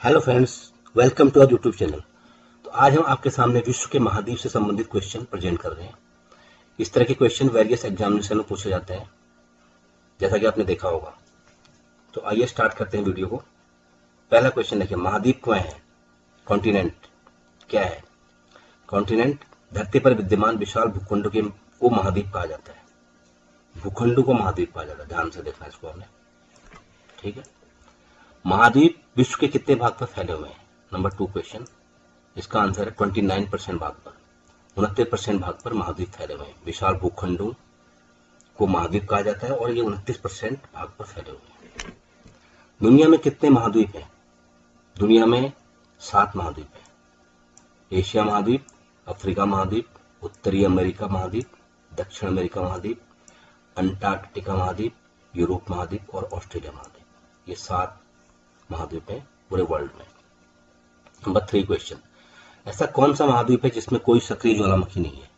Hello friends, welcome to our YouTube channel. तो आज हम आपके सामने विश्व के महाद्वीप से संबंधित क्वेश्चन प्रेजेंट कर रहे हैं। इस तरह के क्वेश्चन वेरियस एग्जामिनेशन में पूछे जाते हैं, जैसा कि आपने देखा होगा। तो आइए स्टार्ट करते हैं वीडियो को। पहला क्वेश्चन देखिए, महाद्वीप क्या है? कॉन्टिनेंट क्या है? कॉन्टिनेंट धरती पर विद्यमान विशाल भूखंड को महाद्वीप कहा जाता है। भूखंड को महाद्वीप कहा जाता है। ध्यान से देखना इसको हमने, ठीक है। महाद्वीप विश्व के कितने भाग पर फैले हुए हैं? Number 2 question. इसका आंसर है 29% भाग पर, 29% भाग पर महाद्वीप फैले हुए हैं। विशाल भूखंडों को महाद्वीप कहा जाता है और ये 29% भाग पर फैले हुए हैं। दुनिया में कितने महाद्वीप हैं? दुनिया में 7 महाद्वीप हैं। एशिया महाद्वीप, अफ्रीका महाद्वीप, उत्तरी अमेरिका महाद्वीप, दक्षिण अमेरिका महाद्वीप, अंटार्कटिका महाद्वीप, यूरोप महाद्वीप और ऑस्ट्रेलिया महाद्वीप। ये 7 महाद्वीप है पूरे वर्ल्ड में। Number 3 question. ऐसा कौन सा महाद्वीप है जिसमें कोई सक्रिय ज्वालामुखी नहीं है?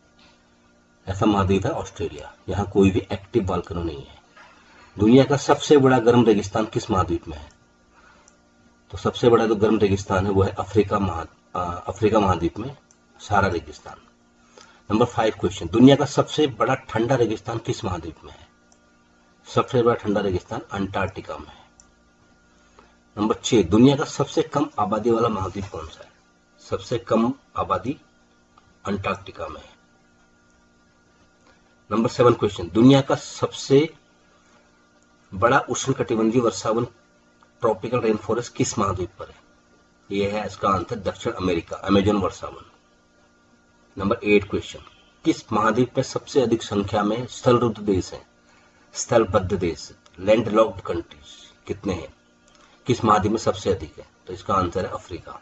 ऐसा महाद्वीप है ऑस्ट्रेलिया, यहाँ कोई भी एक्टिव वॉल्केनो नहीं है। दुनिया का सबसे बड़ा गर्म रेगिस्तान किस महाद्वीप में है? तो सबसे बड़ा जो गर्म रेगिस्तान है वो है अफ्रीका महाद्वीप में, सारा रेगिस्तान। Number 5 question. दुनिया का सबसे बड़ा ठंडा रेगिस्तान किस महाद्वीप में है? सबसे बड़ा ठंडा रेगिस्तान अंटार्कटिका में है। नंबर 6। दुनिया का सबसे कम आबादी वाला महाद्वीप कौन सा है? सबसे कम आबादी अंटार्कटिका में है। Number 7 question. दुनिया का सबसे बड़ा उष्णकटिबंधीय वर्षावन ट्रॉपिकल रेन फॉरेस्ट किस महाद्वीप पर है? यह है इसका आंसर दक्षिण अमेरिका, अमेजन वर्षावन। Number 8 question. किस महाद्वीप में सबसे अधिक संख्या में स्थलरुद्ध देश हैं? स्थलबद्ध देश, लैंडलॉक्ड कंट्रीज कितने हैं? किस महाद्वीप में सबसे अधिक है? तो इसका आंसर है अफ्रीका।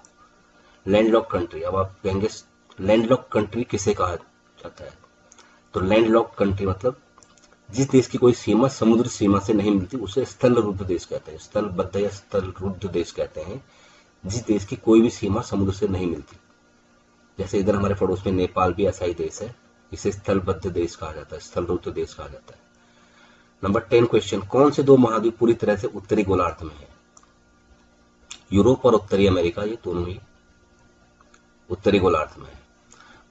Landlocked country. अब आप कहेंगे लैंडलॉक कंट्री किसे कहा जाता है? तो लैंडलॉक कंट्री मतलब जिस देश की कोई सीमा समुद्र सीमा से नहीं मिलती उसे स्थलरुद्ध देश कहते हैं। स्थलबद्ध या स्थलरुद्ध देश कहते हैं जिस देश की कोई भी सीमा समुद्र से नहीं मिलती। जैसे इधर हमारे पड़ोस में नेपाल भी ऐसा ही देश है, इसे स्थलबद्ध देश कहा जाता है, स्थलरुद्ध देश कहा जाता है। Number 10 question. कौन से 2 महाद्वीप पूरी तरह से उत्तरी गोलार्ध में है? यूरोप और उत्तरी अमेरिका, ये दोनों ही उत्तरी गोलार्ध में है।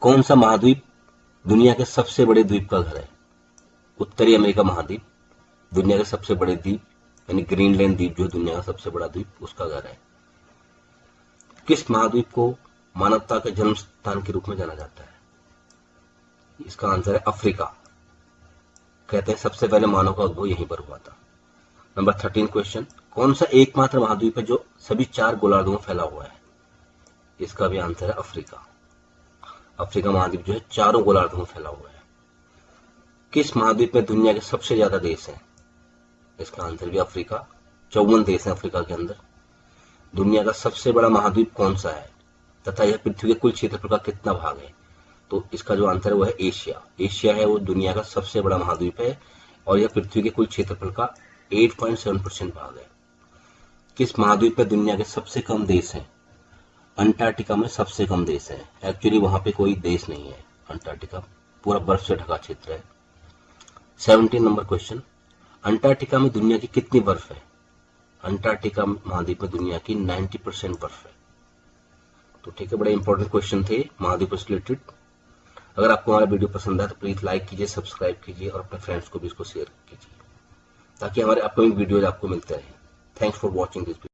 कौन सा महाद्वीप दुनिया के सबसे बड़े द्वीप का घर है? उत्तरी अमेरिका महाद्वीप दुनिया के सबसे बड़े द्वीप यानी ग्रीनलैंड द्वीप जो दुनिया का सबसे बड़ा द्वीप उसका घर है। किस महाद्वीप को मानवता के जन्म स्थान के रूप में जाना जाता है? इसका आंसर है अफ्रीका। कहते हैं सबसे पहले मानव का उद्भव यहीं पर हुआ था। Number 13 question. कौन सा एकमात्र महाद्वीप है जो सभी 4 गोलार्धों में फैला हुआ है? इसका भी आंसर है अफ्रीका। अफ्रीका महाद्वीप जो है 4 गोलार्धों में फैला हुआ है। किस महाद्वीप में दुनिया के सबसे ज्यादा देश हैं? इसका आंसर भी अफ्रीका। 54 देश हैं अफ्रीका के अंदर। दुनिया का सबसे बड़ा महाद्वीप कौन सा है तथा यह पृथ्वी के कुल क्षेत्रफल का कितना भाग है? तो इसका जो आंसर है वो है एशिया। एशिया है वो दुनिया का सबसे बड़ा महाद्वीप है और यह पृथ्वी के कुल क्षेत्रफल का 8.7% भाग है। किस महाद्वीप में दुनिया के सबसे कम देश हैं? अंटार्कटिका में सबसे कम देश है। एक्चुअली वहां पे कोई देश नहीं है। अंटार्कटिका पूरा बर्फ से ढका क्षेत्र है। 17 नंबर क्वेश्चन। अंटार्कटिका में दुनिया की कितनी बर्फ है? अंटार्कटिका महाद्वीप में दुनिया की 90% बर्फ है। तो ठीक है, बड़े इंपॉर्टेंट क्वेश्चन थे महाद्वीप से रिलेटेड। अगर आपको हमारा वीडियो पसंद आए तो प्लीज लाइक कीजिए, सब्सक्राइब कीजिए और अपने फ्रेंड्स को भी इसको शेयर कीजिए ताकि हमारे अपकमिंग वीडियोज आपको मिलते रहे। Thanks for watching this video.